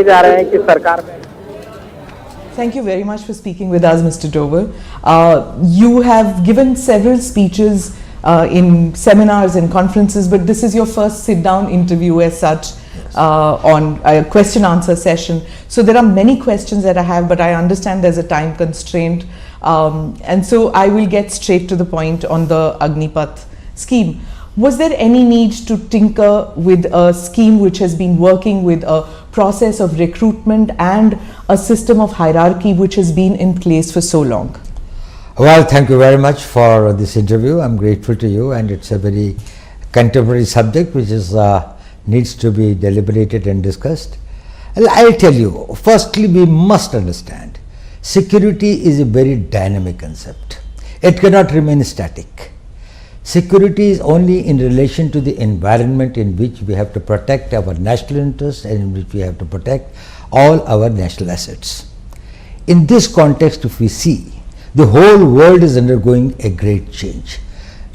जा रहे हैं कि सरकार में। Thank you very much for speaking with us, Mr. Doval. You have given several speeches in seminars and conferences, but this is your first sit-down interview as such on a question-answer session. So there are many questions that I have, but I understand there's a time constraint. And so I will get straight to the point on the Agni Path scheme. Was there any need to tinker with a scheme which has been working with a process of recruitment and a system of hierarchy which has been in place for so long? Well, thank you very much for this interview. I'm grateful to you, and it's a very contemporary subject which is needs to be deliberated and discussed. I'll tell you, firstly, we must understand security is a very dynamic concept. It cannot remain static. Security is only in relation to the environment in which we have to protect our national interests and in which we have to protect all our national assets. In this context, if we see, the whole world is undergoing a great change.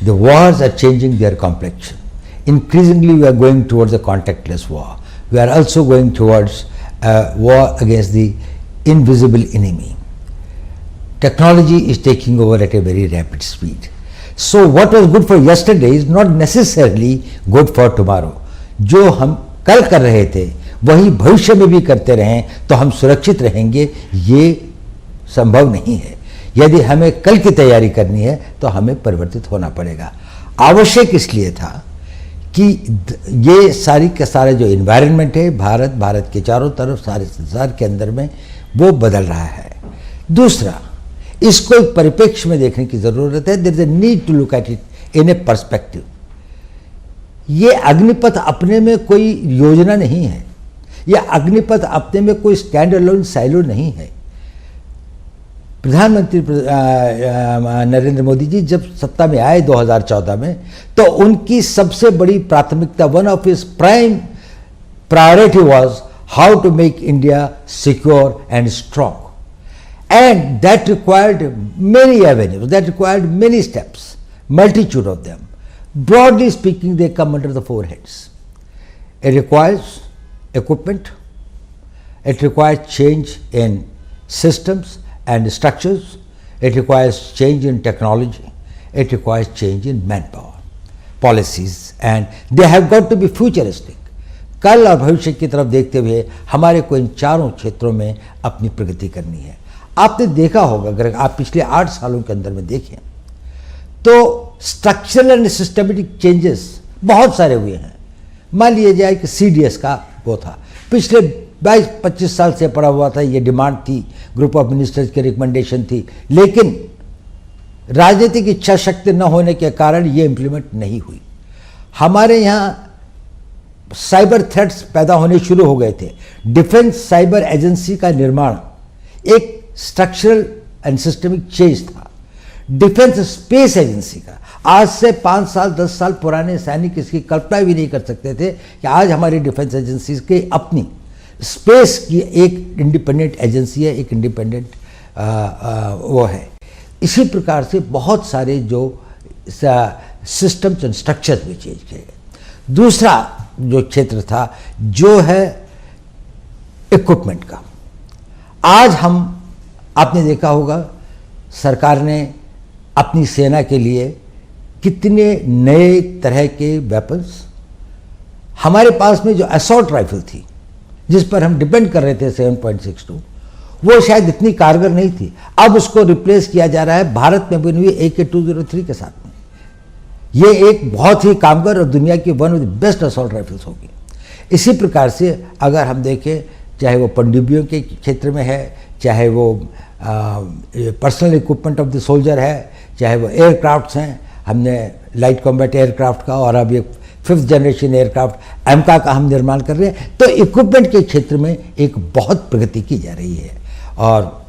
The wars are changing their complexion. Increasingly, we are going towards a contactless war. We are also going towards a war against the invisible enemy. Technology is taking over at a very rapid speed. So what was good for yesterday is not necessarily good for tomorrow. जो हम कल कर रहे थे वही भविष्य में भी करते रहें तो हम सुरक्षित रहेंगे, ये संभव नहीं है। यदि हमें कल की तैयारी करनी है तो हमें परिवर्तित होना पड़ेगा। आवश्यक इसलिए था कि ये सारी के सारे जो इन्वायरमेंट है भारत के चारों तरफ सारे संसार के अंदर में वो बदल रहा है। दूसरा, इसको एक परिप्रेक्ष्य में देखने की जरूरत है। There is a need to look at it in a perspective. ये अग्निपथ अपने में कोई योजना नहीं है, यह अग्निपथ अपने में कोई स्टैंड अलोन साइलो नहीं है। प्रधानमंत्री नरेंद्र मोदी जी जब सत्ता में आए 2014 में, तो उनकी सबसे बड़ी प्राथमिकता, one of his prime priority was how to make India secure and strong. And that required many avenues, that required many steps, multitude of them. Broadly speaking, they come under the four heads. It requires equipment, it requires change in systems and structures, it requires change in technology, it requires change in manpower, policies, and they have got to be futuristic. कल और भविष्य की तरफ देखते हुए हमारे को इन चारों क्षेत्रों में अपनी प्रगति करनी है। आपने देखा होगा, अगर आप पिछले 8 सालों के अंदर में देखें तो स्ट्रक्चरल एंड सिस्टमेटिक चेंजेस बहुत सारे हुए हैं। मान लिया जाए कि सीडीएस का वो था, पिछले 22-25 साल से पड़ा हुआ था, ये डिमांड थी, ग्रुप ऑफ मिनिस्टर्स की रिकमेंडेशन थी, लेकिन राजनीतिक इच्छा शक्ति न होने के कारण ये इम्प्लीमेंट नहीं हुई। हमारे यहाँ साइबर थ्रेट्स पैदा होने शुरू हो गए थे। डिफेंस साइबर एजेंसी का निर्माण एक स्ट्रक्चरल एंड सिस्टमिक चेंज था। डिफेंस स्पेस एजेंसी का आज से 5 साल 10 साल पुराने सैनिक इसकी कल्पना भी नहीं कर सकते थे कि आज हमारी डिफेंस एजेंसी की अपनी स्पेस की एक इंडिपेंडेंट एजेंसी है, एक इंडिपेंडेंट वो है। इसी प्रकार से बहुत सारे जो सिस्टम्स एंड स्ट्रक्चर्स भी चेंज किए गए। दूसरा जो क्षेत्र था जो है इक्विपमेंट का, आज हम आपने देखा होगा सरकार ने अपनी सेना के लिए कितने नए तरह के वेपन्स, हमारे पास में जो असॉल्ट राइफल थी जिस पर हम डिपेंड कर रहे थे 7.62, वो शायद इतनी कारगर नहीं थी, अब उसको रिप्लेस किया जा रहा है भारत में बनी हुई AK-203 के साथ में। ये एक बहुत ही कामगर और दुनिया की one of the best assault rifles होगी। इसी प्रकार से अगर हम देखें, चाहे वो पनडुब्बियों के क्षेत्र में है, चाहे वो personal equipment of the soldier है, चाहे वो एयरक्राफ्ट्स हैं, हमने लाइट कॉम्बैट एयरक्राफ्ट का और अब ये 5th जनरेशन एयरक्राफ्ट एमका का हम निर्माण कर रहे हैं। तो इक्विपमेंट के क्षेत्र में एक बहुत प्रगति की जा रही है। और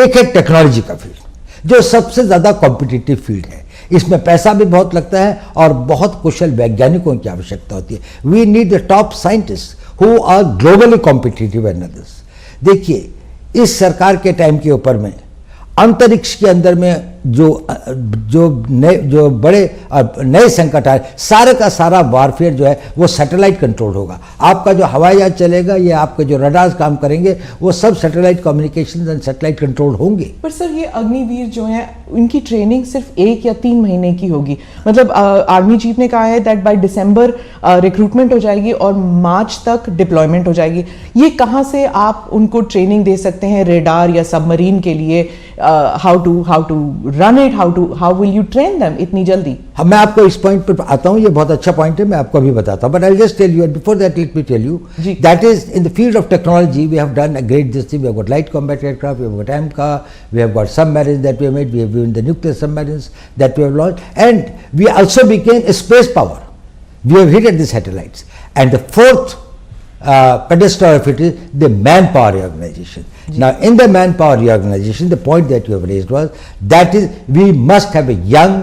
एक है टेक्नोलॉजी का फील्ड जो सबसे ज़्यादा कॉम्पिटिटिव फील्ड है। इसमें पैसा भी बहुत लगता है और बहुत कुशल वैज्ञानिकों की आवश्यकता होती है। We need the top scientist who are globally competitive and others. देखिए, इस सरकार के टाइम के ऊपर में अंतरिक्ष के अंदर में जो बड़े नए संकट आए, सारे का सारा वारफेयर जो है वो सैटेलाइट कंट्रोल होगा। आपका जो हवाई जहाज चलेगा या आपके जो रडार्स काम करेंगे वो सब satellite communication and satellite control होंगे। पर सर ये अग्निवीर जो है उनकी ट्रेनिंग सिर्फ 1 या 3 महीने की होगी, मतलब आर्मी चीफ ने कहा है दैट बाय दिसंबर रिक्रूटमेंट हो जाएगी और मार्च तक डिप्लॉयमेंट हो जाएगी। ये कहाँ से आप उनको ट्रेनिंग दे सकते हैं रेडार या सबमरीन के लिए? How to run it, how will you train them इतनी जल्दी? मैं आपको इस पॉइंट पर आता हूँ, ये बहुत अच्छा पॉइंट है, मैं आपको अभी बताता हूँ, but I just tell you before that let me tell you that is in the field of technology we have done a great this thing. We have got light combat aircraft, we have got AMCA, we have got submarines that we have made, we have given the nuclear submarines that we have launched, and we also became a space power. We have hit at the satellites, and the fourth pedestal of it is the manpower reorganization. Now, in the manpower reorganization, the point that you have raised was that is we must have a young,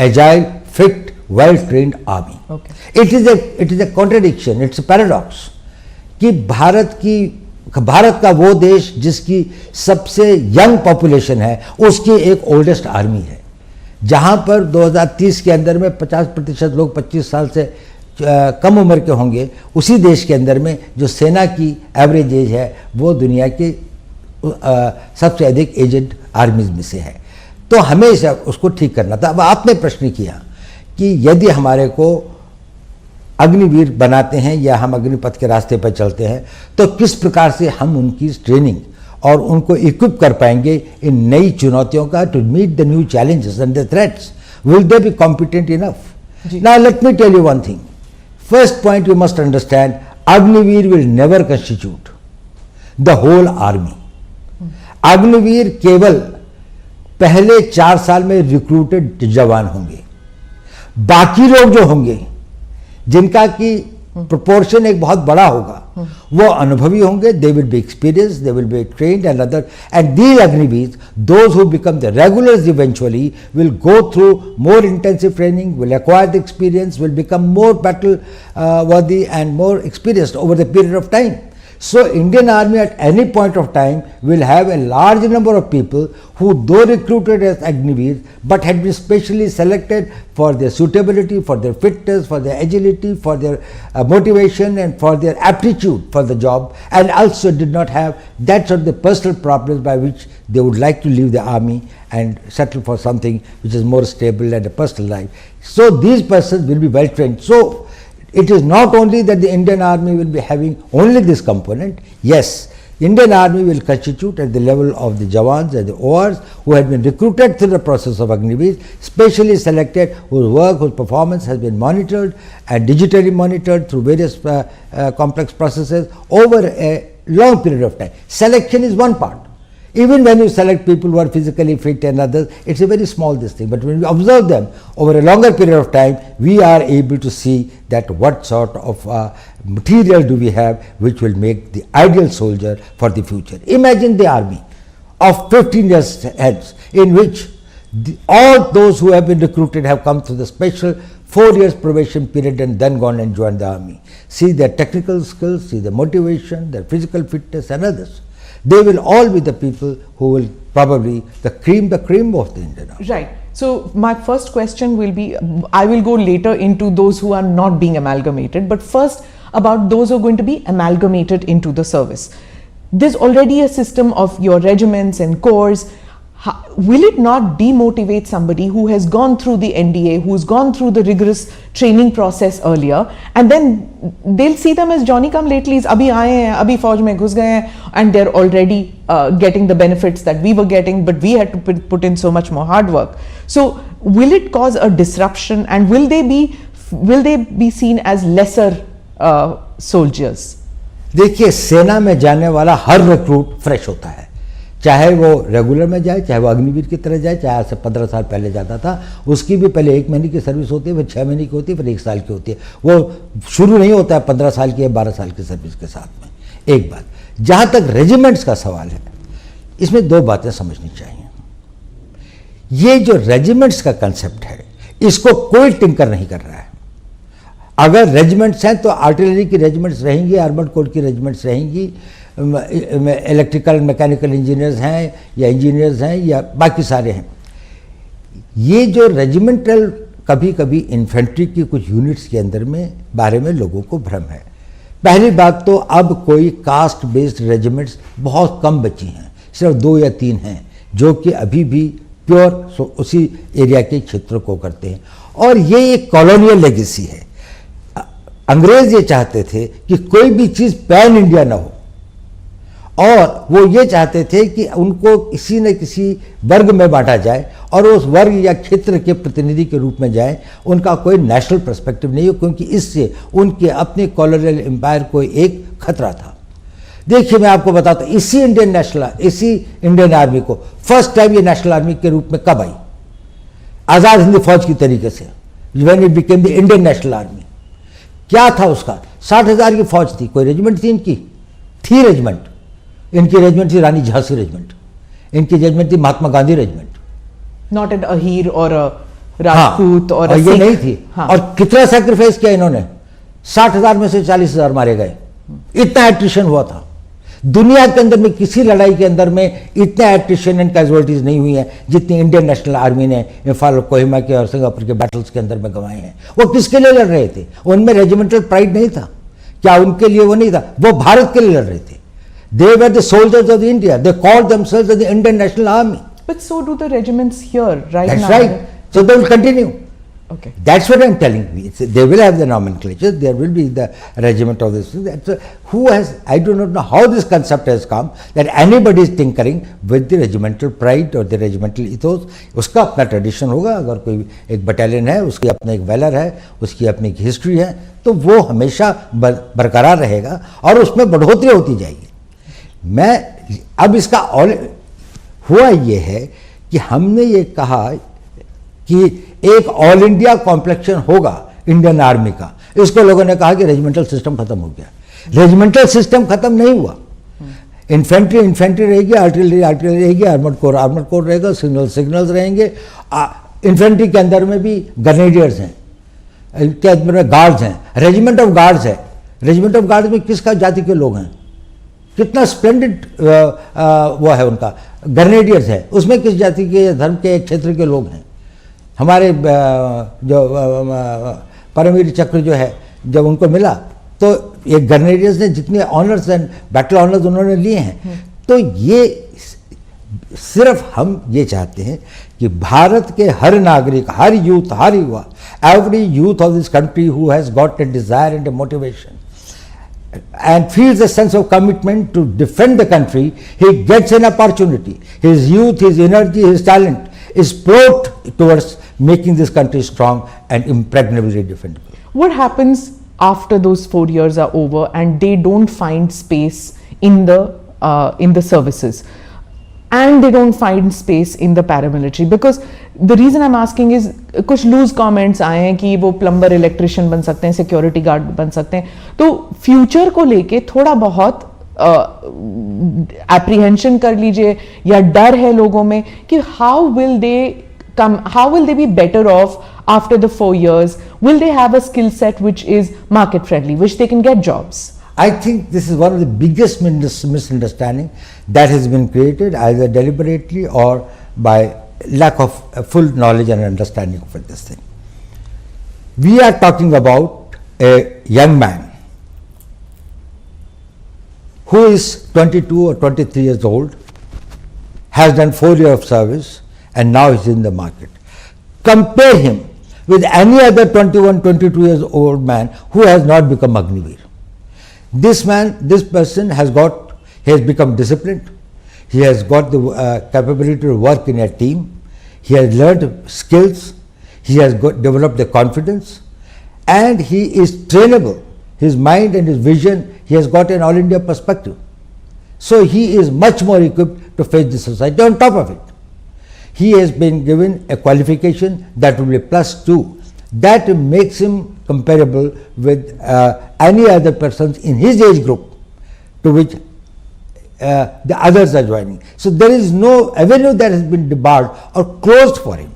agile, fit, well-trained army. Okay. It is a contradiction. It's a paradox. कि भारत का वो देश जिसकी सबसे young population है उसकी एक oldest army है, जहां पर 2030 के अंदर में 50% लोग 25 साल से कम उम्र के होंगे, उसी देश के अंदर में जो सेना की एवरेज एज है वो दुनिया के सबसे अधिक एजेड आर्मीज में से है। तो हमें उसको ठीक करना था। अब आपने प्रश्न किया कि यदि हमारे को अग्निवीर बनाते हैं या हम अग्निपथ के रास्ते पर चलते हैं तो किस प्रकार से हम उनकी ट्रेनिंग और उनको इक्विप कर पाएंगे इन नई चुनौतियों का, to meet the new challenges and the threats. Will they be competent enough? Now let me tell you one thing. First point you must understand, Agniveer will never constitute the whole army. Agniveer केवल पहले 4 साल में recruited जवान होंगे। बाकी लोग जो होंगे जिनका की proportion एक बहुत बड़ा होगा, वो अनुभवी होंगे, they will be experienced, they will be trained and other, and these Agniveers, those who become the regulars eventually will go through more intensive training, will acquire the experience, will become more battle worthy and more experienced over the period of time. So Indian Army at any point of time will have a large number of people who, though recruited as Agniveers, but had been specially selected for their suitability, for their fitness, for their agility, for their motivation and for their aptitude for the job, and also did not have that sort of the personal problems by which they would like to leave the army and settle for something which is more stable and a personal life. So these persons will be well trained. So it is not only that the Indian Army will be having only this component. Yes, Indian Army will constitute at the level of the Jawans and the ORs who have been recruited through the process of Agniveer, specially selected, whose work, whose performance has been monitored and digitally monitored through various complex processes over a long period of time. Selection is one part. Even when you select people who are physically fit and others, it's a very small this thing. But when we observe them over a longer period of time, we are able to see that what sort of material do we have which will make the ideal soldier for the future. Imagine the army of 15 years hence, in which all those who have been recruited have come through the special 4 years probation period and then gone and joined the army. See their technical skills, see their motivation, their physical fitness and others. They will all be the people who will probably the cream of the Indian Army. Right. So my first question will be, I will go later into those who are not being amalgamated, but first about those who are going to be amalgamated into the service. There's already a system of your regiments and corps. Will it not demotivate somebody who has gone through the NDA, who's gone through the rigorous training process earlier, and then they'll see them as Johnny come latelys, abhi aaye hain, abhi fauj mein ghus gaye hain, and they're already getting the benefits that we were getting, but we had to put in so much more hard work. So will it cause a disruption, and will they be seen as lesser soldiers? देखिए, सेना में जाने वाला हर recruit fresh होता है, चाहे वो regular में जाए, चाहे वो अग्निवीर की तरह जाए, चाहे आज से 15 साल पहले जाता था, उसकी भी पहले 1 महीने की सर्विस होती है, फिर 6 महीने की होती है, फिर 1 साल की होती है। वो शुरू नहीं होता है 15 साल की या 12 साल की सर्विस के साथ में। एक बात, जहाँ तक रेजिमेंट्स का सवाल है, इसमें 2 बातें समझनी चाहिए। ये जो रेजिमेंट्स का कंसेप्ट है, इसको कोई टिंकर नहीं कर रहा है। अगर रेजिमेंट्स हैं तो आर्टिलरी की रेजिमेंट्स रहेंगी, आर्मर्ड कोर की रेजिमेंट्स रहेंगी, इलेक्ट्रिकल मैकेनिकल इंजीनियर्स हैं या इंजीनियर्स हैं या बाकी सारे हैं। ये जो रेजिमेंटल, कभी कभी इन्फेंट्री की कुछ यूनिट्स के अंदर में बारे में लोगों को भ्रम है। पहली बात तो अब कोई कास्ट बेस्ड रेजिमेंट्स बहुत कम बची हैं, सिर्फ 2 या 3 हैं जो कि अभी भी प्योर उसी एरिया के क्षेत्र को करते हैं, और ये एक कॉलोनियल लेगेसी है। अंग्रेज ये चाहते थे कि कोई भी चीज़ पैन इंडिया ना हो, और वो ये चाहते थे कि उनको किसी न किसी वर्ग में बांटा जाए और उस वर्ग या क्षेत्र के प्रतिनिधि के रूप में जाए, उनका कोई नेशनल पर्सपेक्टिव नहीं हो, क्योंकि इससे उनके अपने कॉलोनियल एम्पायर को एक खतरा था। देखिए मैं आपको बताता हूँ, इसी इंडियन आर्मी को फर्स्ट टाइम ये नेशनल आर्मी के रूप में कब आई? आज़ाद हिंद फौज की तरीके से, when it became the Indian national army. क्या था उसका? 60,000 की फौज थी। कोई रेजिमेंट थी इनकी? थी रेजिमेंट। इनकी रेजिमेंट थी रानी झांसी रेजिमेंट, इनकी रेजिमेंट थी Mahatma Gandhi regiment, not an Ahir और राजपूत और ये नहीं थी। हाँ। और कितना सैक्रिफाइस किया इन्होंने? 60,000 में से 40,000 मारे गए। इतना एट्रिशन हुआ था। दुनिया के अंदर में किसी लड़ाई के अंदर में इतना एट्रिशन एंड कैजुअलिटीज नहीं हुई है जितनी इंडियन नेशनल आर्मी ने इम्फाल, कोहिमा के और सिंगापुर के बैटल्स के अंदर में गंवाए हैं। वो किसके लिए लड़ रहे थे? उनमें रेजिमेंटल प्राइड नहीं था क्या? उनके लिए वो नहीं था, वो भारत के लिए लड़ रहे थे। They were the soldiers of India. They called themselves as the Indian National Army. But so do the regiments here, right? That's now. right. So they will continue. Okay. That's what I'm telling you. They will have the nomenclature. There will be the regiment of this. Who has? I do not know how this concept has come that anybody is tinkering with the regimental pride or the regimental ethos. उसका अपना tradition होगा। अगर कोई एक battalion है, उसकी अपना एक वेलर है, उसकी अपनी एक हिस्ट्री है, तो वो हमेशा बरकरार रहेगा और उसमें बढ़ोतरी होती जाएगी। मैं अब इसका हुआ ये है कि हमने ये कहा कि एक ऑल इंडिया कॉम्प्लेक्शन होगा इंडियन आर्मी का। इसको लोगों ने कहा कि रेजिमेंटल सिस्टम खत्म हो गया। रेजिमेंटल सिस्टम खत्म नहीं हुआ। इन्फेंट्री रहेगी, आर्टिलरी रहेगी, आर्मर्ड कोर रहेगा, सिग्नल्स रहेंगे। इन्फेंट्री के अंदर में भी ग्रेनेडियर्स हैं, के अंदर में गार्ड्स हैं, रेजिमेंट ऑफ गार्ड्स है। रेजिमेंट ऑफ गार्ड्स में किसका जाति के लोग हैं? कितना स्प्लेंडेड वो है उनका। ग्रेनेडियर्स है, उसमें किस जाति के, धर्म के, एक क्षेत्र के लोग हैं। हमारे जो परमवीर चक्र जो है, जब उनको मिला तो ये ग्रेनेडियर्स ने जितने ऑनर्स एंड बैटल ऑनर्स उन्होंने लिए हैं। तो ये सिर्फ हम ये चाहते हैं कि भारत के हर नागरिक, हर यूथ, हर युवा, every youth of this country who has got a desire and a motivation and feels a sense of commitment to defend the country, he gets an opportunity. His youth, his energy, his talent is poured towards making this country strong and impregnably defendable. What happens after those 4 years are over and they don't find space in the services, and they don't find space in the paramilitary? Because the reason I'm asking is कुछ loose comments आए हैं कि वो plumber, electrician बन सकते हैं, security guard बन सकते हैं। तो फ्यूचर को लेके थोड़ा बहुत एप्रीहेंशन कर लीजिए या डर है लोगों में कि how will they be better of after the 4 years? Will they have a skill set which is market friendly, which they can get jobs? I think this is one of the biggest misunderstanding that has been created either deliberately or by lack of full knowledge and understanding of this thing. We are talking about a young man who is 22 or 23 years old, has done 4 years of service and now is in the market. Compare him with any other 21, 22 years old man who has not become Agniveer. This person has become disciplined. He has got the capability to work in a team. He has learned skills. He has developed the confidence, and he is trainable. His mind and his vision, he has got an all India perspective. So he is much more equipped to face the society. On top of it, he has been given a qualification that will be +2. That makes him comparable with any other persons in his age group to which the others are joining. So there is no avenue that has been debarred or closed for him.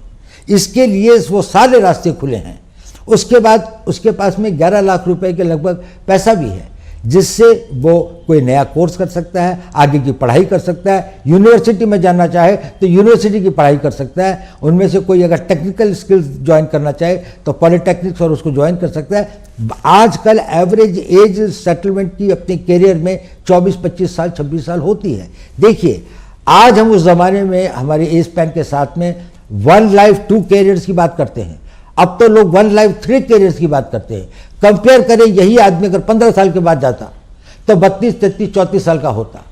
इसके लिए वो सारे रास्ते खुले हैं। उसके बाद उसके पास में 11 लाख रुपए के लगभग पैसा भी है, जिससे वो कोई नया कोर्स कर सकता है, आगे की पढ़ाई कर सकता है, यूनिवर्सिटी में जाना चाहे तो यूनिवर्सिटी की पढ़ाई कर सकता है। उनमें से कोई अगर टेक्निकल स्किल्स ज्वाइन करना चाहे तो पॉलिटेक्निक्स और उसको ज्वाइन कर सकता है। आजकल एवरेज एज सेटलमेंट की अपने करियर में 24-25 साल 26 साल होती है। देखिए, आज हम उस ज़माने में हमारे एज स्पैन के साथ में 1 लाइफ 2 कैरियर्स की बात करते हैं, अब तो लोग 1 लाइफ 3 कैरियर्स की बात करते हैं। कंपेयर करें, यही आदमी अगर 15 साल के बाद जाता तो 32, 33, 34 साल का होता।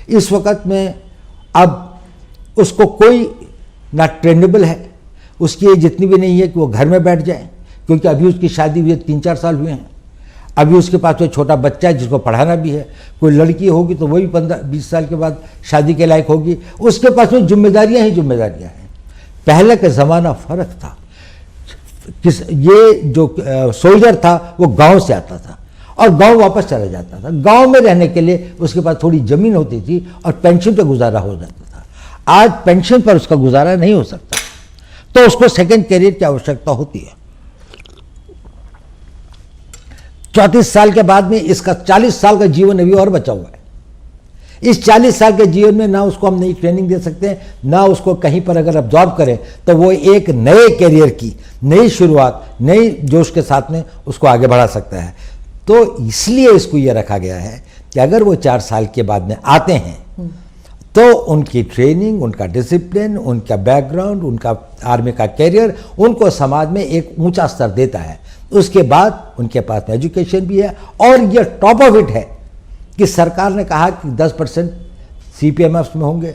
इस वक्त में अब उसको कोई ना ट्रेंडेबल है, उसकी एज इतनी भी नहीं है कि वो घर में बैठ जाए, क्योंकि अभी उसकी शादी हुई 3-4 साल हुए हैं। अभी उसके पास कोई छोटा बच्चा है जिसको पढ़ाना भी है, कोई लड़की होगी तो वही 15-20 साल के बाद शादी के लायक होगी। उसके पास में जिम्मेदारियां ही जिम्मेदारियां हैं। पहले का ज़माना फ़र्क था। ये जो सोल्जर था वो गांव से आता था और गांव वापस चला जाता था। गांव में रहने के लिए उसके पास थोड़ी ज़मीन होती थी और पेंशन पर गुजारा हो जाता था। आज पेंशन पर उसका गुजारा नहीं हो सकता, तो उसको सेकंड कैरियर की आवश्यकता होती है। 34 साल के बाद में इसका 40 साल का जीवन अभी और बचा हुआ है। इस 40 साल के जीवन में ना उसको हम नई ट्रेनिंग दे सकते हैं, ना उसको कहीं पर अगर ऑब्जॉर्व करें तो वो एक नए कैरियर की नई शुरुआत, नई जोश के साथ में उसको आगे बढ़ा सकता है। तो इसलिए इसको ये रखा गया है कि अगर वो 4 साल के बाद में आते हैं तो उनकी ट्रेनिंग, उनका डिसिप्लिन, उनका बैकग्राउंड, उनका आर्मी का कैरियर उनको समाज में एक ऊंचा स्तर देता है। उसके बाद उनके पास एजुकेशन भी है, और ये टॉप ऑफ इट है कि सरकार ने कहा कि 10% CPMF में होंगे,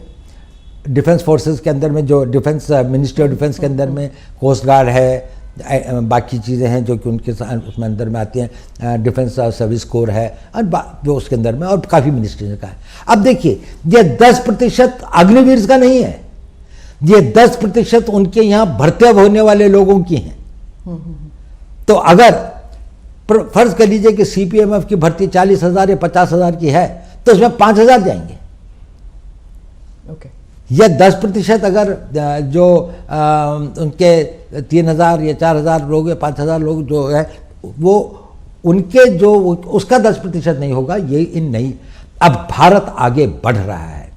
डिफेंस फोर्सेस के अंदर में, जो डिफेंस मिनिस्ट्री ऑफ डिफेंस के अंदर में कोस्ट गार्ड है, बाकी चीज़ें हैं जो कि उनके उसमें अंदर में आती हैं, डिफेंस सर्विस कोर है, और जो उसके अंदर में और काफ़ी मिनिस्ट्री का है। अब देखिए, ये 10% अग्निवीर का नहीं है, ये 10% उनके यहाँ भर्ती होने वाले लोगों की हैं। तो अगर फर्ज कर लीजिए कि CPMF की भर्ती 40,000 या 50,000 की है तो उसमें 5,000 जाएंगे। ओके। या 10% अगर जो उनके 3,000 या 4,000 लोग या 5,000 लोग जो है वो उनके जो उसका 10% नहीं होगा, ये इन नहीं। अब भारत आगे बढ़ रहा है,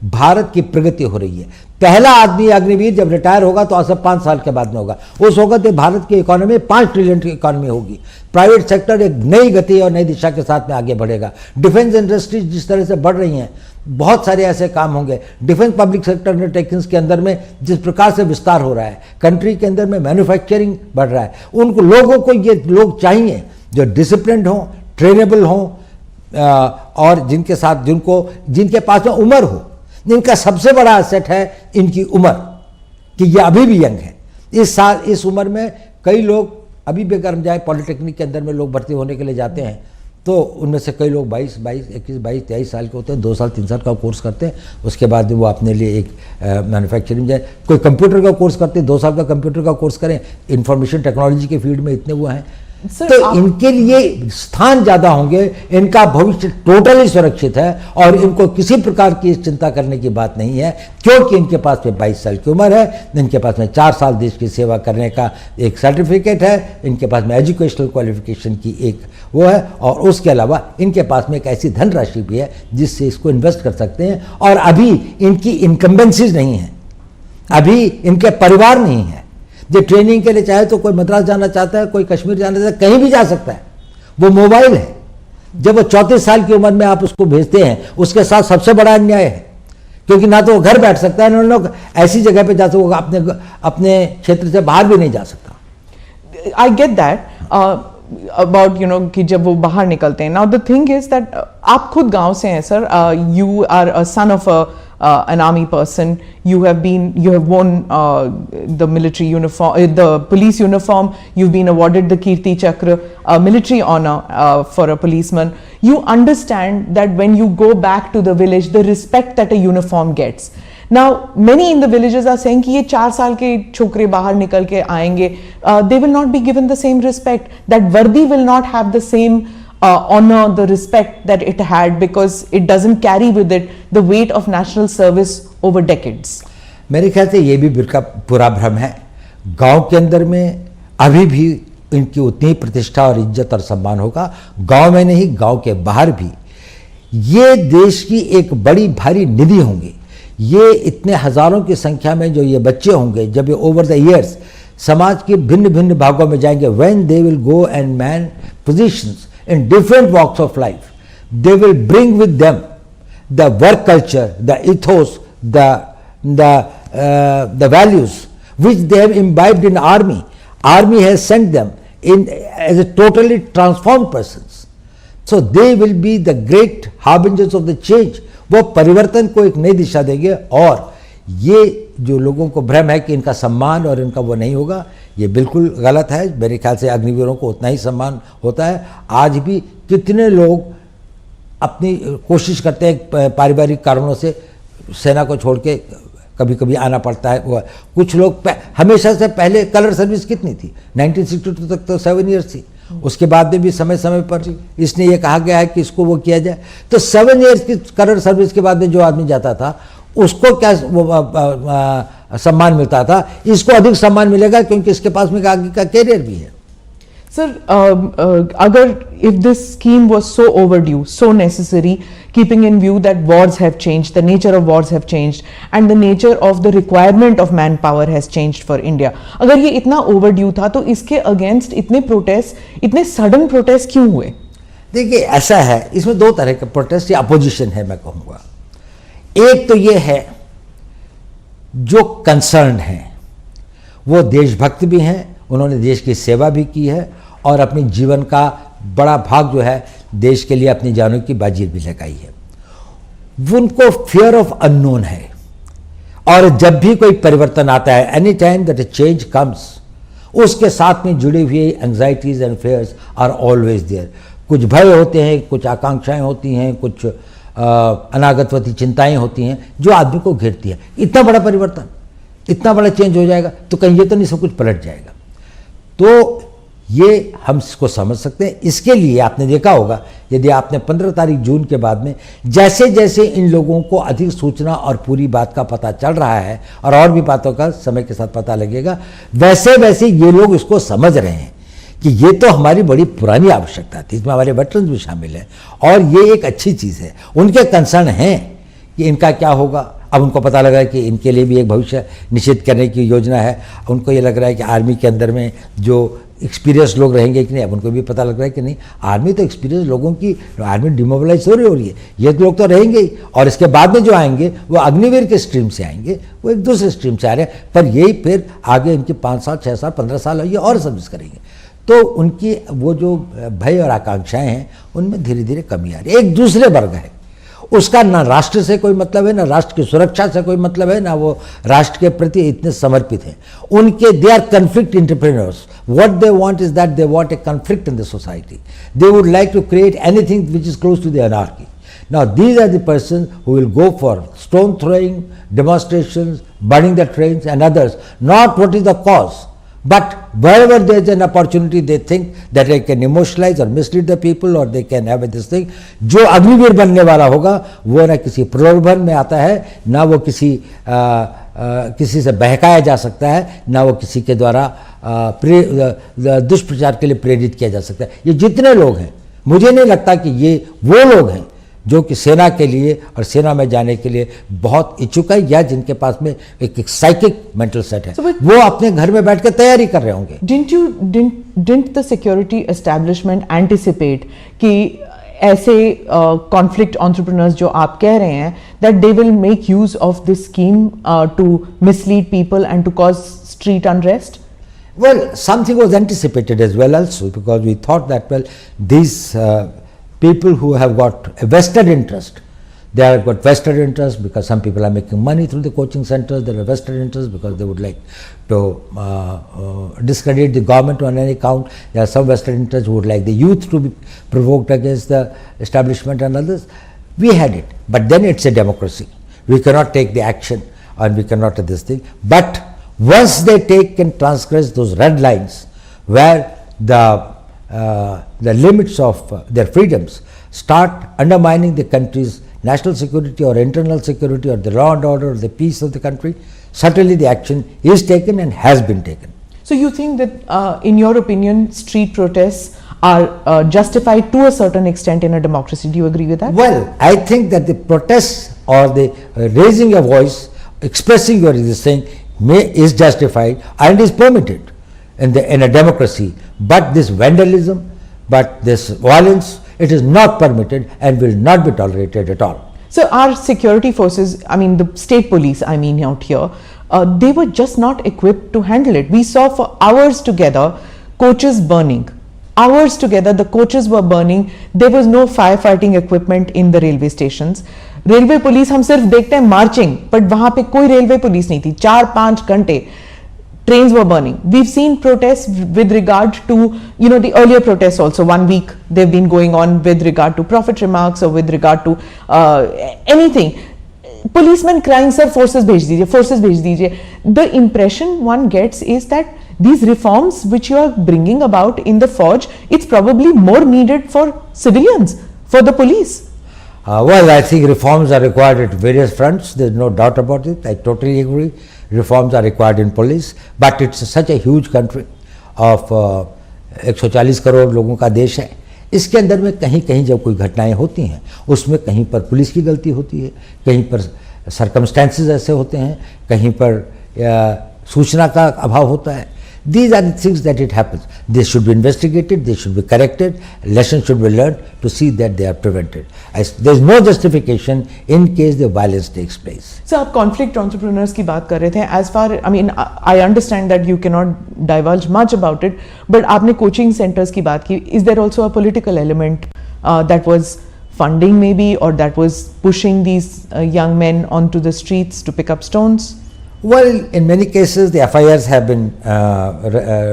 भारत की प्रगति हो रही है। पहला आदमी अग्निवीर जब रिटायर होगा तो आज 5 साल के बाद में होगा। उस वक्त भारत की इकोनॉमी 5 ट्रिलियन की इकोनॉमी होगी। प्राइवेट सेक्टर एक नई गति और नई दिशा के साथ में आगे बढ़ेगा। डिफेंस इंडस्ट्रीज जिस तरह से बढ़ रही हैं, बहुत सारे ऐसे काम होंगे। डिफेंस पब्लिक सेक्टर अंडरटेकिंग्स के अंदर में जिस प्रकार से विस्तार हो रहा है, कंट्री के अंदर में मैन्युफैक्चरिंग बढ़ रहा है, उनको लोगों को ये लोग चाहिए जो डिसिप्लिन्ड हों, ट्रेनेबल हों, और जिनके साथ जिनके पास में उम्र हो। इनका सबसे बड़ा एसेट है इनकी उम्र, कि ये अभी भी यंग है। इस उम्र में कई लोग अभी भी अगर जाए पॉलिटेक्निक के अंदर में लोग भर्ती होने के लिए जाते हैं तो उनमें से कई लोग 22, 23 साल के होते हैं, 2 साल 3 साल का कोर्स करते हैं। उसके बाद वो अपने लिए एक मैन्युफैक्चरिंग जाए, कोई कंप्यूटर का कोर्स करते हैं, 2 साल का कंप्यूटर का कोर्स करें। इंफॉर्मेशन टेक्नोलॉजी के फील्ड में इतने वो हैं, तो इनके लिए स्थान ज़्यादा होंगे। इनका भविष्य टोटली सुरक्षित है और इनको किसी प्रकार की चिंता करने की बात नहीं है, क्योंकि इनके पास में 22 साल की उम्र है, इनके पास में 4 साल देश की सेवा करने का एक सर्टिफिकेट है, इनके पास में एजुकेशनल क्वालिफिकेशन की एक वो है, और उसके अलावा इनके पास में एक ऐसी धनराशि भी है जिससे इसको इन्वेस्ट कर सकते हैं। और अभी इनकी इनकम्बेंसीज नहीं है, अभी इनके परिवार नहीं है। जो ट्रेनिंग के लिए चाहे तो कोई मद्रास जाना चाहता है, कोई कश्मीर जाना चाहता है, कहीं भी जा सकता है। वो मोबाइल है। जब वो 34 साल की उम्र में आप उसको भेजते हैं, उसके साथ सबसे बड़ा अन्याय है, क्योंकि ना तो वो घर बैठ सकता है, ना लोग ऐसी जगह पे जा सकते, वो अपने क्षेत्र से बाहर भी नहीं जा सकता। आई गेट दैट about कि जब वो बाहर निकलते हैं। Now the thing is that आप खुद गांव से हैं sir, you are a son of an army person, you have worn the military uniform, the police uniform, you've been awarded the Kirti Chakra, military honor for a policeman. You understand that when you go back to the village, the respect that a uniform gets. Now many in the villages are saying कि ये 4 साल के छोकरे बाहर निकल के आएंगे, they will not be given the same respect, that वर्दी will not have the same honor, the respect that it had, because it doesn't carry with it the weight of national service over decades. मेरे ख्याल से ये भी पूरा भ्रम है। गांव के अंदर में अभी भी इनकी उतनी प्रतिष्ठा और इज्जत और सम्मान होगा, गांव में नहीं गांव के बाहर भी। ये देश की एक बड़ी भारी निधि होंगी। ये इतने हजारों की संख्या में जो ये बच्चे होंगे, जब ये ओवर द ईयर्स समाज के भिन्न भिन्न भागों में जाएंगे, when they will go and man positions in different walks of life, they will bring with them the work culture, the ethos, the values which they have imbibed in army. Army has sent them in as a totally transformed persons. So they will be the great harbingers of the change. वो परिवर्तन को एक नई दिशा देंगे। और ये जो लोगों को भ्रम है कि इनका सम्मान और इनका वो नहीं होगा, ये बिल्कुल गलत है। मेरे ख्याल से अग्निवीरों को उतना ही सम्मान होता है। आज भी कितने लोग अपनी कोशिश करते हैं, पारिवारिक कारणों से सेना को छोड़ के कभी कभी आना पड़ता है। कुछ लोग हमेशा से पहले कलर सर्विस कितनी थी, 1962 तक तो 7 ईयर्स थी। उसके बाद में भी समय समय पर इसने ये कहा गया है कि इसको वो किया जाए। तो 7 ईयर्स की कलर सर्विस के बाद में जो आदमी जाता था उसको क्या सम्मान मिलता था, इसको अधिक सम्मान मिलेगा क्योंकि इसके पास में आगे का कैरियर भी है। Sir, if this scheme was so overdue, so necessary, keeping in view that wars have changed, the nature of wars have changed, and the nature of the requirement of manpower has changed for India, अगर ये इतना overdue था तो इसके against इतने protest, इतने sudden protest क्यों हुए? देखिए ऐसा है, इसमें दो तरह के प्रोटेस्ट या अपोजिशन है मैं कहूँगा। एक तो ये है जो कंसर्न है, वो देशभक्त भी हैं, उन्होंने देश की सेवा भी की है और अपने जीवन का बड़ा भाग जो है देश के लिए अपनी जानों की बाजी भी लगाई है। उनको फियर ऑफ अननोन है और जब भी कोई परिवर्तन आता है, any time that a change comes, उसके साथ में जुड़ी हुई anxieties and fears are always there. कुछ भय होते हैं, कुछ आकांक्षाएं होती हैं, कुछ अनागतवती चिंताएं होती हैं जो आदमी को घेरती है। इतना बड़ा परिवर्तन, इतना बड़ा चेंज हो जाएगा तो कहीं ये तो नहीं सब कुछ पलट जाएगा। तो ये हम इसको समझ सकते हैं। इसके लिए आपने देखा होगा, यदि आपने 15 तारीख जून के बाद में जैसे जैसे इन लोगों को अधिक सूचना और पूरी बात का पता चल रहा है और भी बातों का समय के साथ पता लगेगा, वैसे वैसे ये लोग इसको समझ रहे हैं कि ये तो हमारी बड़ी पुरानी आवश्यकता थी, इसमें हमारे वेटरन्स भी शामिल हैं और ये एक अच्छी चीज़ है। उनके कंसर्न हैं कि इनका क्या होगा। अब उनको पता लग रहा है कि इनके लिए भी एक भविष्य निश्चित करने की योजना है। उनको ये लग रहा है कि आर्मी के अंदर में जो एक्सपीरियंस लोग रहेंगे कि नहीं, अब उनको भी पता लग रहा है कि नहीं, आर्मी तो एक्सपीरियंस लोगों की, आर्मी डिमोबिलाइज हो रही है, ये लोग तो रहेंगे ही। और इसके बाद में जो आएंगे वो अग्निवीर के स्ट्रीम से आएंगे, वो एक दूसरे स्ट्रीम से आ रहे हैं, पर यही फिर आगे इनके 5 साल 6 साल 15 साल ये और सर्विस करेंगे। तो उनकी वो जो भय और आकांक्षाएं हैं उनमें धीरे धीरे कमी आ रही है। एक दूसरे वर्ग है, उसका ना राष्ट्र से कोई मतलब है, ना राष्ट्र की सुरक्षा से कोई मतलब है, ना वो राष्ट्र के प्रति इतने समर्पित हैं। उनके they are conflict entrepreneurs. What they want is that they want a conflict in the society. They would like to create anything which is close to the anarchy. Now these are the persons who will go for stone throwing, demonstrations, burning the trains and others, not what is the cause, but wherever there is an opportunity they think that they can emotionalize or mislead the people or they can have this thing. जो अग्निवीर बनने वाला होगा वो ना किसी प्रलोभन में आता है, ना वो किसी से बहकाया जा सकता है, ना वो किसी के द्वारा दुष्प्रचार के लिए प्रेरित किया जा सकता है। ये जितने लोग हैं, मुझे नहीं लगता कि ये वो लोग हैं जो कि सेना के लिए और सेना में जाने के लिए बहुत इच्छुक है या जिनके पास में एक साइकिक मेंटल सेट है। वो अपने घर में बैठ कर तैयारी कर रहे होंगे। Didn't the security establishment anticipate कि ऐसे conflict entrepreneurs जो आप कह रहे हैं that they will make use of this scheme to mislead people and to cause street unrest? Well, something was anticipated as well also, because we thought that, well, these people who have got a vested interest, they have got vested interest because some people are making money through the coaching centers. There are vested interest because they would like to discredit the government on any count. There are some vested interests who would like the youth to be provoked against the establishment and others. We had it, but then it's a democracy. We cannot take the action and we cannot do this thing. But once they take and transgress those red lines where the limits of their freedoms start undermining the country's national security or internal security or the law and order or the peace of the country, certainly the action is taken and has been taken. So you think that, in your opinion, street protests are justified to a certain extent in a democracy? Do you agree with that? Well, I think that the protests or the raising a voice, expressing your this thing is justified and is permitted in a democracy. But this vandalism, but this violence, it is not permitted and will not be tolerated at all. So our security forces, I mean the state police, I mean out here, they were just not equipped to handle it. We saw for hours together coaches burning. Hours together the coaches were burning. There was no firefighting equipment in the railway stations. Railway police हम सिर्फ देखते हैं marching, but वहां पे कोई railway police नहीं थी. 4-5 घंटे trains were burning. We've seen protests with regard to, the earlier protests also. 1 week they've been going on with regard to prophet remarks or with regard to anything. Policemen crying, sir, forces bhej dijiye, forces bhej dijiye. The impression one gets is that these reforms which you are bringing about in the forge, it's probably more needed for civilians, for the police. Well, I think reforms are required at various fronts. There's no doubt about it. I totally agree. Reforms are required in police, but it's such a huge country of 140 crore लोगों का देश है. इसके अंदर में कहीं कहीं जब कोई घटनाएं होती हैं, उसमें कहीं पर पुलिस की गलती होती है, कहीं पर सर्कमस्टेंसेस ऐसे होते हैं, कहीं पर सूचना का अभाव होता है. These are the things that it happens. They should be investigated, they should be corrected, lessons should be learned to see that they are prevented. There is no justification in case the violence takes place. So, आप conflict entrepreneurs की बात कर रहे थे. As far, I mean, I understand that you cannot divulge much about it, but आपने coaching centers की बात की. Is there also a political element that was funding maybe, or that was pushing these young men onto the streets to pick up stones? Well, in many cases the FIRs have been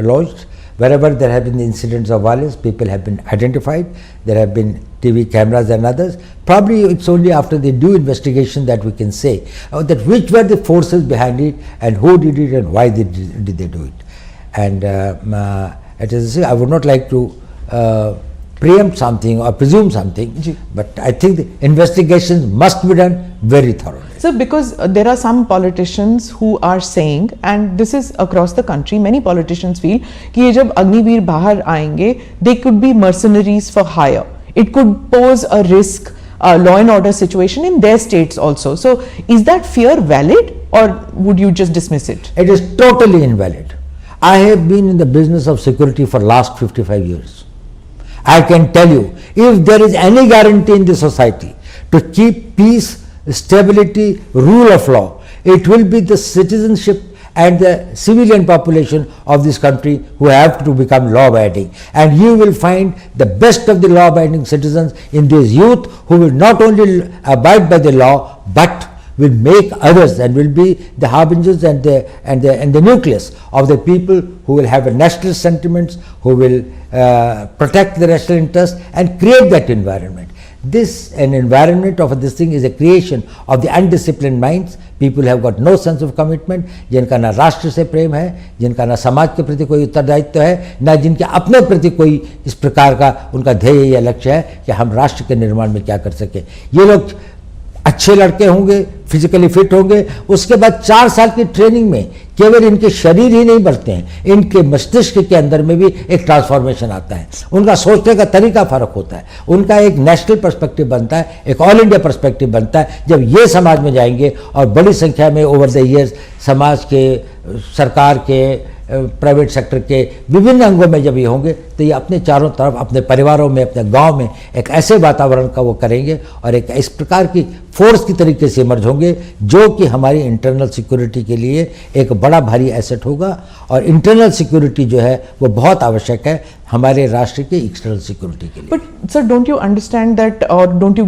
lodged. Wherever there have been incidents of violence, people have been identified. There have been TV cameras and others. Probably it's only after the due investigation that we can say that which were the forces behind it and who did it and why did they do it. And I would not like to preempt something or presume something, but I think the investigations must be done very thoroughly. So, because there are some politicians who are saying, and this is across the country, many politicians feel कि ये जब अग्निवीर बाहर आएंगे, they could be mercenaries for hire. It could pose a risk, law and order situation in their states also. So, is that fear valid, or would you just dismiss it? It is totally invalid. I have been in the business of security for last 55 years. I can tell you, if there is any guarantee in the society to keep peace, stability, rule of law, it will be the citizenship and the civilian population of this country who have to become law-abiding. And you will find the best of the law-abiding citizens in this youth who will not only abide by the law, but will make others and will be the harbingers and the nucleus of the people who will have a nationalist sentiments, who will protect the national interest and create that environment. An environment of this thing is a creation of the undisciplined minds. People have got no sense of commitment, जिनका ना राष्ट्र से प्रेम है, जिनका ना समाज के प्रति कोई उत्तरदायित्व है, ना जिनके अपने प्रति कोई इस प्रकार का उनका ध्येय या लक्ष्य है कि हम राष्ट्र के निर्माण में क्या कर सके. ये लोग अच्छे लड़के होंगे, फिजिकली फिट होंगे, उसके बाद 4 साल की ट्रेनिंग में केवल इनके शरीर ही नहीं बढ़ते हैं, इनके मस्तिष्क के अंदर में भी एक ट्रांसफॉर्मेशन आता है. उनका सोचने का तरीका फर्क होता है, उनका एक नेशनल पर्सपेक्टिव बनता है, एक ऑल इंडिया पर्सपेक्टिव बनता है. जब ये समाज में जाएंगे और बड़ी संख्या में ओवर द ईयर्स समाज के, सरकार के, प्राइवेट सेक्टर के विभिन्न अंगों में जब ये होंगे, तो ये अपने चारों तरफ, अपने परिवारों में, अपने गांव में एक ऐसे वातावरण का वो करेंगे और एक इस प्रकार की फोर्स की तरीके से इमर्ज होंगे जो कि हमारी इंटरनल सिक्योरिटी के लिए एक बड़ा भारी एसेट होगा. और इंटरनल सिक्योरिटी जो है वो बहुत आवश्यक है हमारे राष्ट्र की एक्सटर्नल सिक्योरिटी के लिए. But sir, don't you understand that, और don't you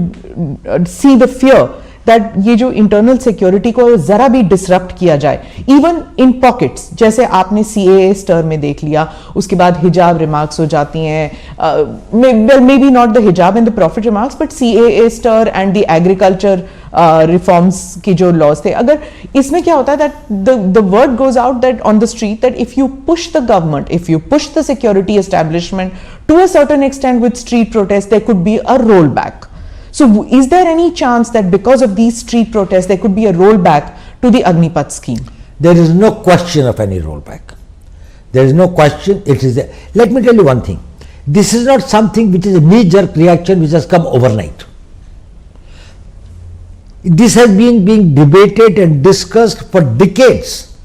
see the fear that ये जो इंटरनल सिक्योरिटी को जरा भी डिसरप्ट किया जाए, इवन इन पॉकेट्स, जैसे आपने CAA स्टर में देख लिया, उसके बाद हिजाब रिमार्क्स हो जाती हैं, may be not the hijab and the Prophet remarks, but CAA stir and the agriculture reforms की जो लॉज थे, अगर इसमें क्या होता है that the word goes out that on the street that if you push the government, if you push the security establishment to a certain extent with street protest, there could be a roll back. So, is there any chance that because of these street protests, there could be a rollback to the Agneepath scheme? There is no question of any rollback. There is no question. It is. Let me tell you one thing. This is not something which is a knee-jerk reaction which has come overnight. This has been being debated and discussed for decades.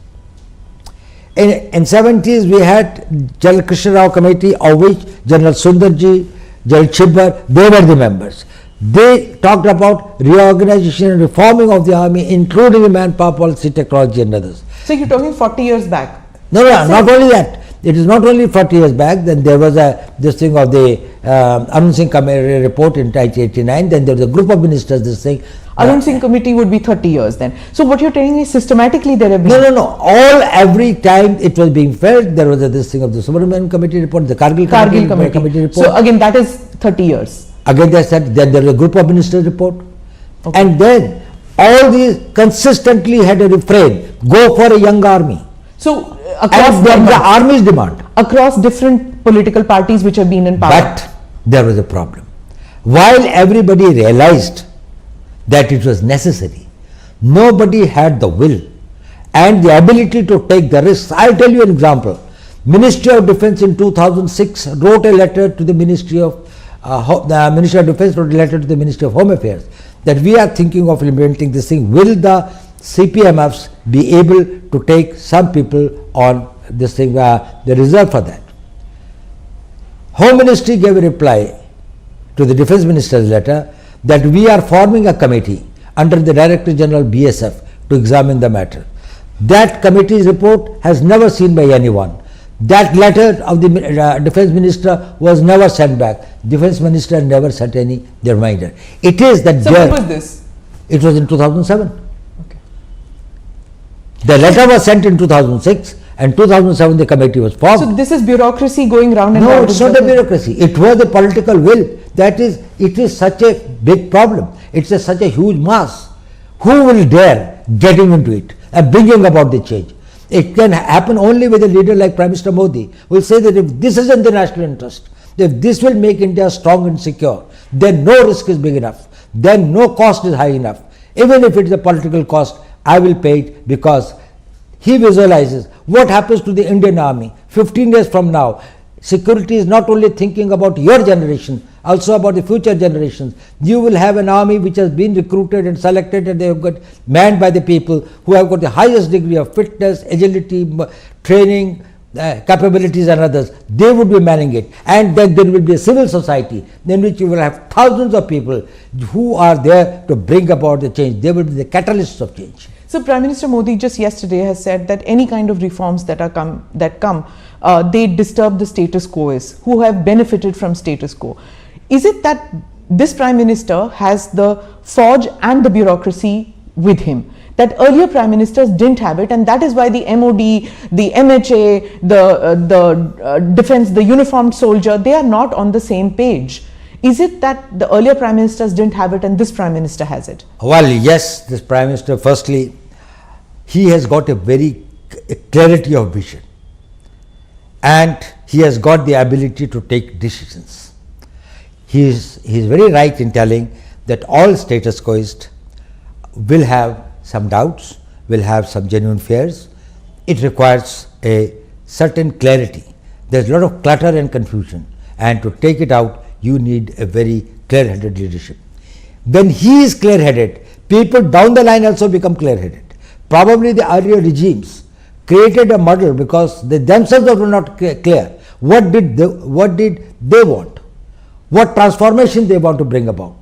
In 70s, we had General Krishna Rao Committee, of which General Sundarji, General Chibbar, they were the members. They talked about reorganization and reforming of the army, including the manpower policy, technology and others. So you're talking 40 years back? No, not only that. It is not only 40 years back. Then there was this thing of the Arun Singh Committee report in 1989. Then there was a group of ministers, this thing. Arun Singh Committee would be 30 years then. So what you're telling me, systematically there have been... No. Every time it was being felt, there was this thing of the Subramanian Committee report, the Kargil committee report. So again, that is 30 years. Again, they said, then there was a group of ministers report. Okay. And then all these consistently had a refrain, go for a young army. So across the army's demand. Across different political parties which have been in power. But there was a problem. While everybody realized that it was necessary, nobody had the will and the ability to take the risks. I'll tell you an example. Ministry of Defence in 2006 wrote a letter to the Ministry of Ministry of Defence wrote a letter to the Ministry of Home Affairs that we are thinking of implementing this thing. Will the CPMFs be able to take some people on this thing, the reserve for that? Home Ministry gave a reply to the Defence Minister's letter that we are forming a committee under the Director General BSF to examine the matter. That committee's report has never seen by anyone. That letter of the Defence Minister was never sent back. Defence Minister never sent any reminder. It is that. So when was this? It was in 2007. Okay. The letter was sent in 2006 and 2007 the committee was formed. So this is bureaucracy going round and round? No, it's not a bureaucracy. It was a political will. That is, it is such a big problem. It's such a huge mass. Who will dare getting into it and bringing about the change? It can happen only with a leader like Prime Minister Modi, who will say that if this is in the national interest, if this will make India strong and secure, then no risk is big enough, then no cost is high enough. Even if it is a political cost, I will pay it, because he visualizes what happens to the Indian army 15 years from now. Security is not only thinking about your generation, also about the future generations. You will have an army which has been recruited and selected, and they have got manned by the people who have got the highest degree of fitness, agility, training, capabilities and others. They would be manning it. And then there will be a civil society in which you will have thousands of people who are there to bring about the change. They will be the catalysts of change. So Prime Minister Modi just yesterday has said that any kind of reforms that come, they disturb the status quo, who have benefited from status quo. Is it that this Prime Minister has the forge and the bureaucracy with him, that earlier Prime Ministers didn't have it, and that is why the MOD, the MHA, the defense, the uniformed soldier, they are not on the same page? Is it that the earlier Prime Ministers didn't have it and this Prime Minister has it? Well, yes, this Prime Minister, firstly, he has got a very clarity of vision, and he has got the ability to take decisions. He is very right in telling that all status quoists will have some doubts, will have some genuine fears. It requires a certain clarity. There is a lot of clutter and confusion, and to take it out, you need a very clear-headed leadership. When he is clear-headed, people down the line also become clear-headed. Probably the earlier regimes created a muddle because they themselves were not clear. What did they want? What transformation they want to bring about?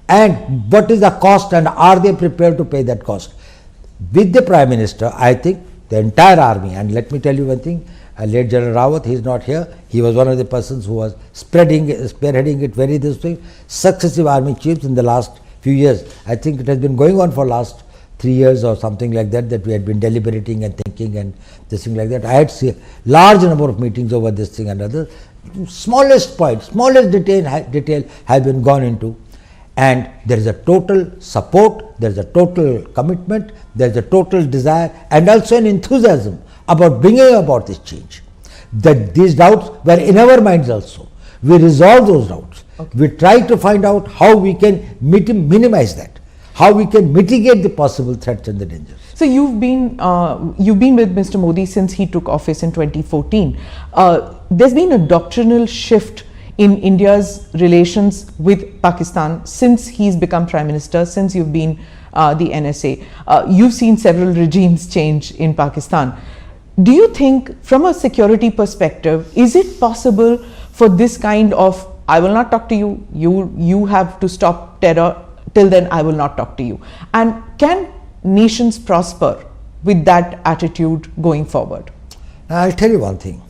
And what is the cost, and are they prepared to pay that cost? With the Prime Minister, I think the entire army, and let me tell you one thing, late General Rawat, he is not here, he was one of the persons who was spearheading it very this way. Successive army chiefs in the last few years, I think it has been going on for last 3 years or something like that, that we had been deliberating and thinking and this thing like that. I had seen large number of meetings over this thing and others. Smallest point, smallest detail has been gone into, and there is a total support, there is a total commitment, there is a total desire and also an enthusiasm about bringing about this change. That these doubts were in our minds also. We resolved those doubts. Okay. We tried to find out how we can minimize that, how we can mitigate the possible threats and the dangers. So you've been with Mr. Modi since he took office in 2014. There's been a doctrinal shift in India's relations with Pakistan since he's become Prime Minister, since you've been the NSA. You've seen several regimes change in Pakistan. Do you think, from a security perspective, is it possible for this kind of, I will not talk to you, you have to stop terror, till then I will not talk to you? And can nations prosper with that attitude going forward? I'll tell you one thing.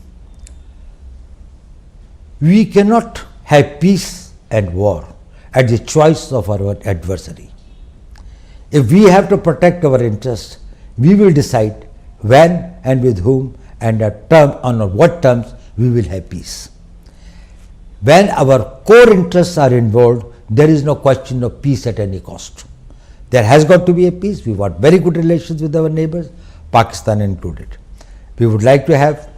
We cannot have peace and war at the choice of our adversary. If we have to protect our interests, we will decide when and with whom and on what terms we will have peace. When our core interests are involved, there is no question of peace at any cost. There has got to be a peace. We want very good relations with our neighbors, Pakistan included. We would like to have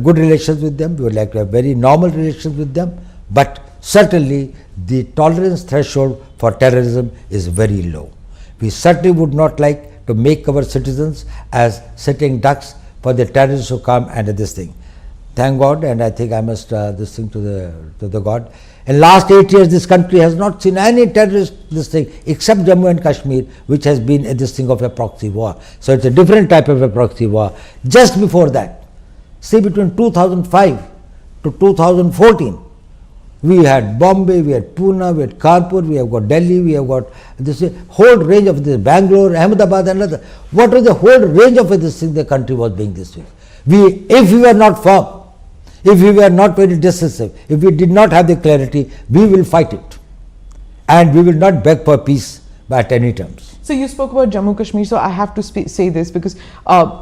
good relations with them. We would like to have very normal relations with them. But certainly the tolerance threshold for terrorism is very low. We certainly would not like to make our citizens as sitting ducks for the terrorists who come and this thing. Thank God, and I think I must this thing to the God. In last 8 years, this country has not seen any terrorist this thing except Jammu and Kashmir, which has been this thing of a proxy war. So it's a different type of a proxy war. Just before that, say between 2005 to 2014, we had Bombay, we had Pune, we had Kanpur, we have got Delhi, we have got this whole range of this, Bangalore, Ahmedabad and other. What was the whole range of this thing the country was being this way? If we were not firm, if we were not very decisive, if we did not have the clarity, we will fight it. And we will not beg for peace at any terms. So you spoke about Jammu Kashmir, so I have to say this because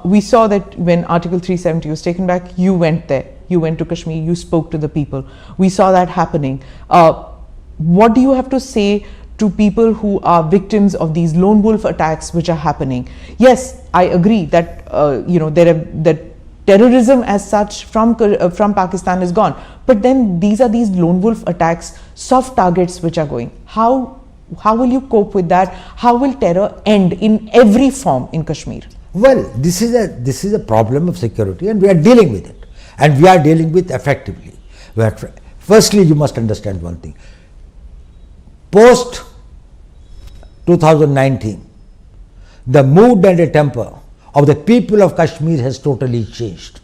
we saw that when Article 370 was taken back, you went there. You went to Kashmir, you spoke to the people. We saw that happening. What do you have to say to people who are victims of these lone wolf attacks which are happening? Yes, I agree that that terrorism as such from Pakistan is gone, but then these are these lone wolf attacks, soft targets which are going. How will you cope with that? How will terror end in every form in Kashmir? Well, this is a problem of security, and we are dealing with it, and we are dealing with effectively. Firstly, you must understand one thing. Post 2019, the mood and the temper of the people of Kashmir has totally changed.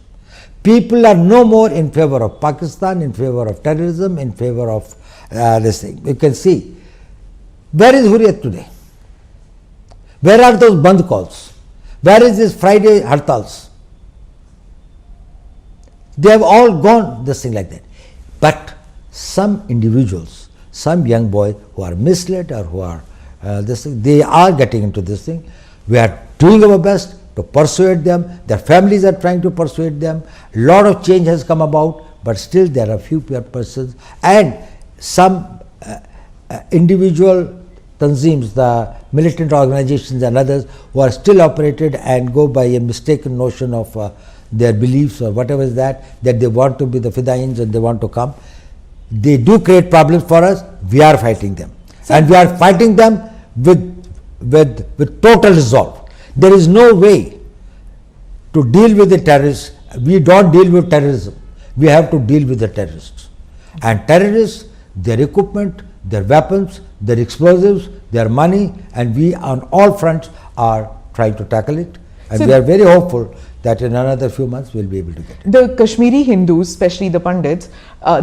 People are no more in favor of Pakistan, in favor of terrorism, in favor of this thing. You can see, where is Hurriyat today? Where are those Bandh calls? Where is this Friday Hartals? They have all gone this thing like that. But some individuals, some young boys who are misled or who are this thing, they are getting into this thing. We are doing our best to persuade them. Their families are trying to persuade them. A lot of change has come about, but still there are few persons and some individual tanzeems, the militant organizations and others who are still operated and go by a mistaken notion of their beliefs or whatever is that they want to be the Fidains and they want to come. They do create problems for us. We are fighting them. And we are fighting them with total resolve. There is no way to deal with the terrorists. We don't deal with terrorism. We have to deal with the terrorists. And terrorists, their equipment, their weapons, their explosives, their money, and we on all fronts are trying to tackle it. And we are very hopeful that in another few months we will be able to get it. The Kashmiri Hindus, especially the Pandits,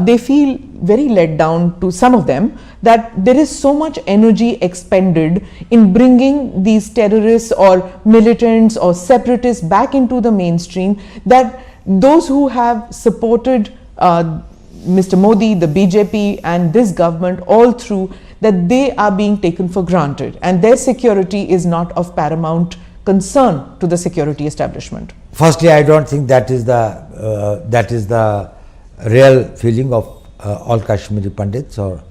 they feel very let down, to some of them, that there is so much energy expended in bringing these terrorists or militants or separatists back into the mainstream, that those who have supported Mr. Modi, the BJP and this government all through, that they are being taken for granted and their security is not of paramount concern to the security establishment. Firstly, I don't think that is the real feeling of all Kashmiri Pandits or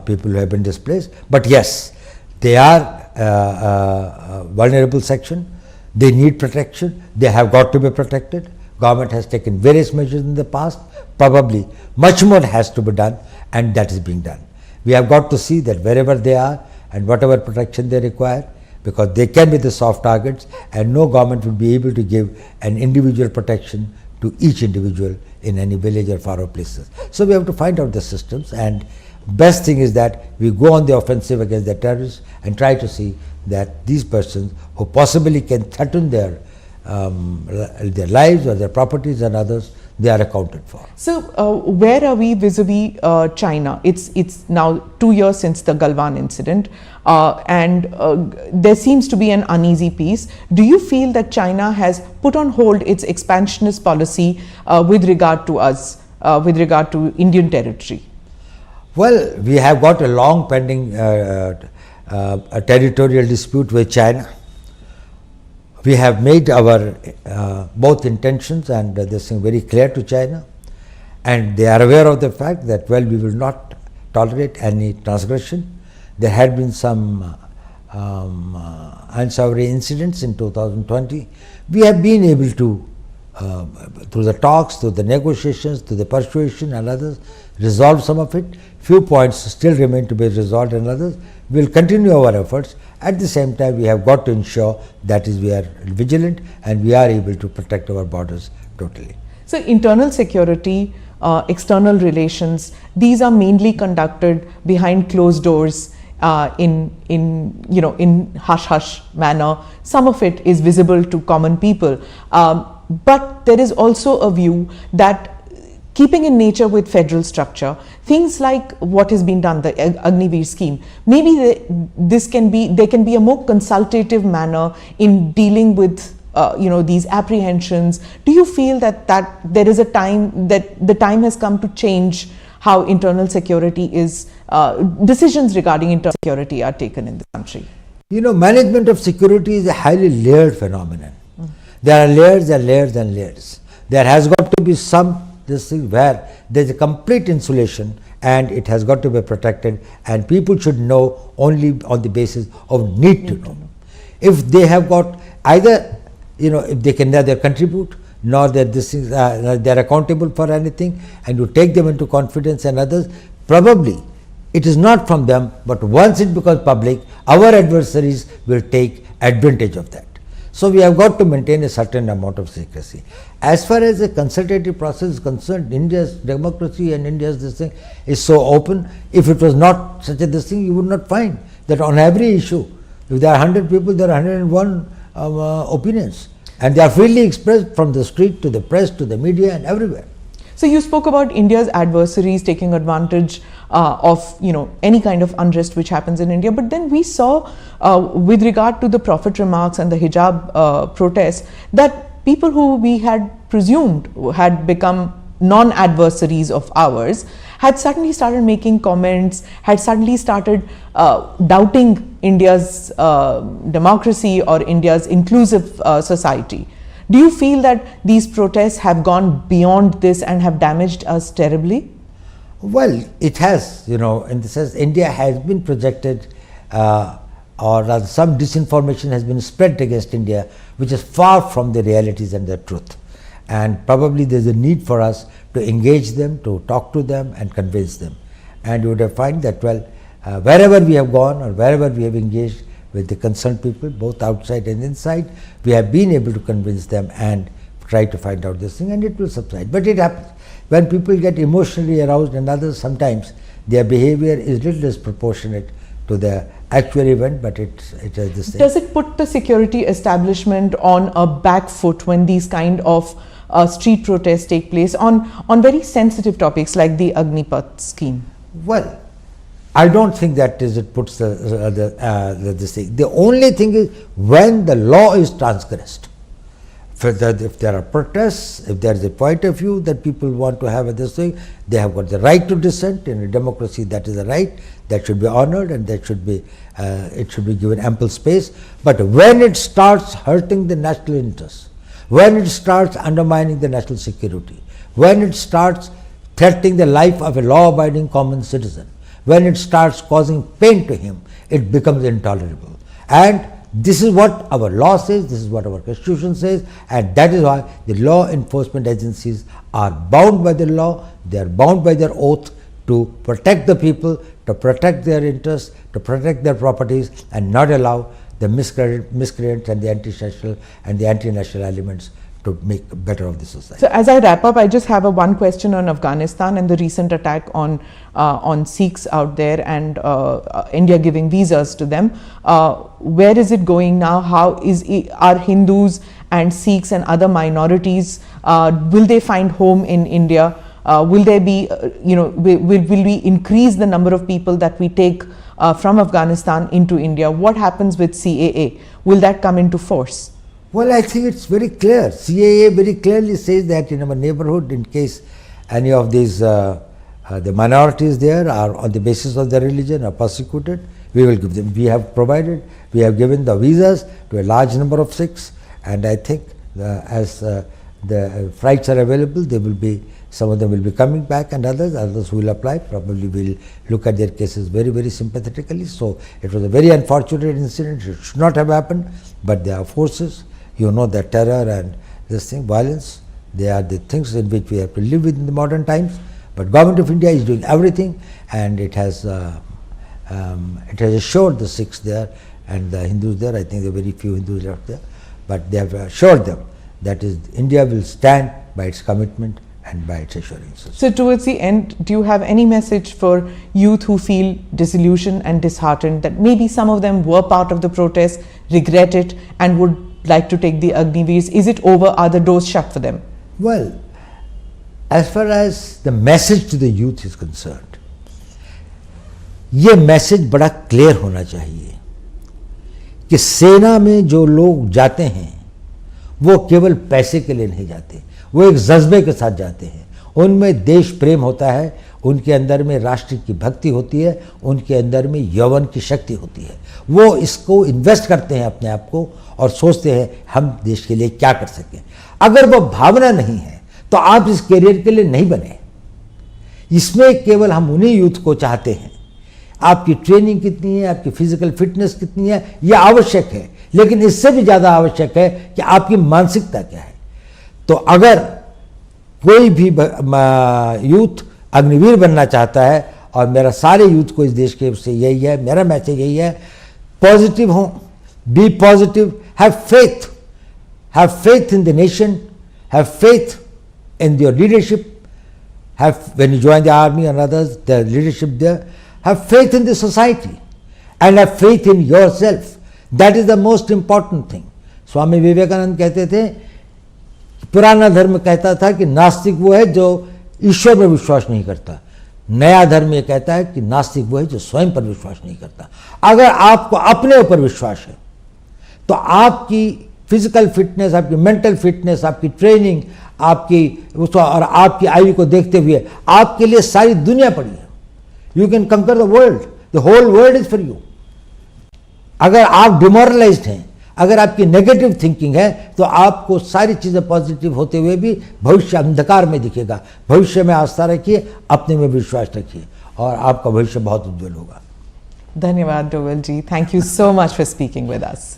people who have been displaced. But yes, they are a vulnerable section. They need protection. They have got to be protected. Government has taken various measures in the past. Probably much more has to be done, and that is being done. We have got to see that wherever they are and whatever protection they require, because they can be the soft targets, and no government will be able to give an individual protection to each individual in any village or far off places. So we have to find out the systems, and best thing is that we go on the offensive against the terrorists and try to see that these persons who possibly can threaten their lives or their properties and others, they are accounted for. So, where are we vis-a-vis China? It's now 2 years since the Galwan incident, and there seems to be an uneasy peace. Do you feel that China has put on hold its expansionist policy with regard to us, with regard to Indian territory? Well, we have got a long pending a territorial dispute with China. We have made our both intentions and this thing very clear to China, and they are aware of the fact that, well, we will not tolerate any transgression. There had been some unsavory incidents in 2020. We have been able to, through the talks, through the negotiations, through the persuasion and others, resolve some of it. Few points still remain to be resolved, and others. We will continue our efforts. At the same time, we have got to ensure that is we are vigilant and we are able to protect our borders totally. So, internal security, external relations, these are mainly conducted behind closed doors, in hush hush manner. Some of it is visible to common people, but there is also a view that, keeping in nature with federal structure, things like what has been done, the Agniveer scheme, maybe there can be a more consultative manner in dealing with these apprehensions. Do you feel that there is a time, that the time has come to change how internal security is, decisions regarding internal security are taken in the country? Management of security is a highly layered phenomenon. There are layers and layers and layers. There has got to be this thing where there is a complete insulation, and it has got to be protected, and people should know only on the basis of need to know. If they have got either, if they can neither contribute nor that they are accountable for anything, and you take them into confidence and others, probably it is not from them, but once it becomes public, our adversaries will take advantage of that. So we have got to maintain a certain amount of secrecy. As far as the consultative process is concerned, India's democracy and India's this thing is so open. If it was not such a this thing, you would not find that on every issue, if there are 100 people, there are 101 opinions, and they are freely expressed from the street to the press to the media and everywhere. So you spoke about India's adversaries taking advantage of any kind of unrest which happens in India, but then we saw with regard to the Prophet remarks and the hijab protests, that people who we had presumed had become non-adversaries of ours had suddenly started making comments, had suddenly started doubting India's democracy or India's inclusive society. Do you feel that these protests have gone beyond this and have damaged us terribly? Well, it has, in the sense India has been projected, or rather some disinformation has been spread against India, which is far from the realities and the truth. And probably there is a need for us to engage them, to talk to them and convince them. And you would have found that, well, wherever we have gone or wherever we have engaged with the concerned people, both outside and inside, we have been able to convince them and try to find out this thing, and it will subside. But it happens. When people get emotionally aroused and others, sometimes their behavior is little disproportionate to the actual event, but it has this thing. Does it put the security establishment on a back foot when these kind of street protests take place on very sensitive topics like the Agni Path scheme? Well, I don't think that it puts this thing. The only thing is when the law is transgressed. If there are protests, if there is a point of view that people want to have this thing, they have got the right to dissent. In a democracy, that is a right that should be honored, and that should be it should be given ample space. But when it starts hurting the national interests, when it starts undermining the national security, when it starts threatening the life of a law-abiding common citizen, when it starts causing pain to him, it becomes intolerable. And this is what our law says, this is what our constitution says, and that is why the law enforcement agencies are bound by the law, they are bound by their oath to protect the people, to protect their interests, to protect their properties, and not allow the miscreants and the anti-social and the anti-national elements to make better of the society. So as I wrap up, I just have one question on Afghanistan and the recent attack on Sikhs out there, and India giving visas to them. Where is it going now? Are Hindus and Sikhs and other minorities, will they find home in India? Will there be, will we increase the number of people that we take from Afghanistan into India? What happens with CAA? Will that come into force? Well, I think it's very clear. CAA very clearly says that in our neighborhood, in case any of these the minorities there are on the basis of their religion are persecuted, we will give them. We have given the visas to a large number of Sikhs, and I think as the flights are available, some of them will be coming back, and others who will apply probably will look at their cases very, very sympathetically. So it was a very unfortunate incident. It should not have happened, but there are forces. You know that terror and this thing, violence, they are the things in which we have to live with in the modern times. But Government of India is doing everything, and it has assured the Sikhs there and the Hindus there. I think there are very few Hindus left there, but they have assured them that India will stand by its commitment and by its assurances. So towards the end, do you have any message for youth who feel disillusioned and disheartened that maybe some of them were part of the protest, regret it, and would like to take the Agniveers? Is it over? Are the doors shut for them? Well, as far as the message to the youth is concerned, ये message बड़ा clear होना चाहिए कि सेना में जो लोग जाते हैं वो केवल पैसे के लिए नहीं जाते, वो एक जज्बे के साथ जाते हैं। उनमें देश प्रेम होता है, उनके अंदर में राष्ट्र की भक्ति होती है, उनके अंदर में यौवन की शक्ति होती है। वो इसको इन्वेस्ट करते हैं अपने आप को और सोचते हैं हम देश के लिए क्या कर सकें। अगर वो भावना नहीं है तो आप इस करियर के लिए नहीं बने। इसमें केवल हम उन्हीं यूथ को चाहते हैं। आपकी ट्रेनिंग कितनी है, आपकी फिजिकल फिटनेस कितनी है, यह आवश्यक है, लेकिन इससे भी ज़्यादा आवश्यक है कि आपकी मानसिकता क्या है। तो अगर कोई भी यूथ अग्निवीर बनना चाहता है, और मेरा सारे यूथ को इस देश के से यही है, मेरा मैसेज यही है, पॉजिटिव हों, be positive, have faith in the nation, have faith in your leadership, when you join the army and others, the leadership there, have faith in the society and have faith in yourself. That is the most important thing. Swami Vivekananda कहते थे, पुराना धर्म कहता था कि नास्तिक वो है जो ईश्वर में विश्वास नहीं करता, नया धर्म ये कहता है कि नास्तिक वो है जो स्वयं पर विश्वास नहीं करता। अगर आपको अपने ऊपर विश्वास है तो आपकी फिजिकल फिटनेस, आपकी मेंटल फिटनेस, आपकी ट्रेनिंग, आपकी और आपकी आयु को देखते हुए आपके लिए सारी दुनिया पड़ी है। You can conquer the world, the whole world is for you. अगर आप डिमोरलाइज्ड हैं, अगर आपकी नेगेटिव थिंकिंग है, तो आपको सारी चीजें पॉजिटिव होते हुए भी भविष्य अंधकार में दिखेगा। भविष्य में आस्था रखिए, अपने में विश्वास रखिए, और आपका भविष्य बहुत उज्जवल होगा। धन्यवाद Doval ji, thank you so much for speaking with us.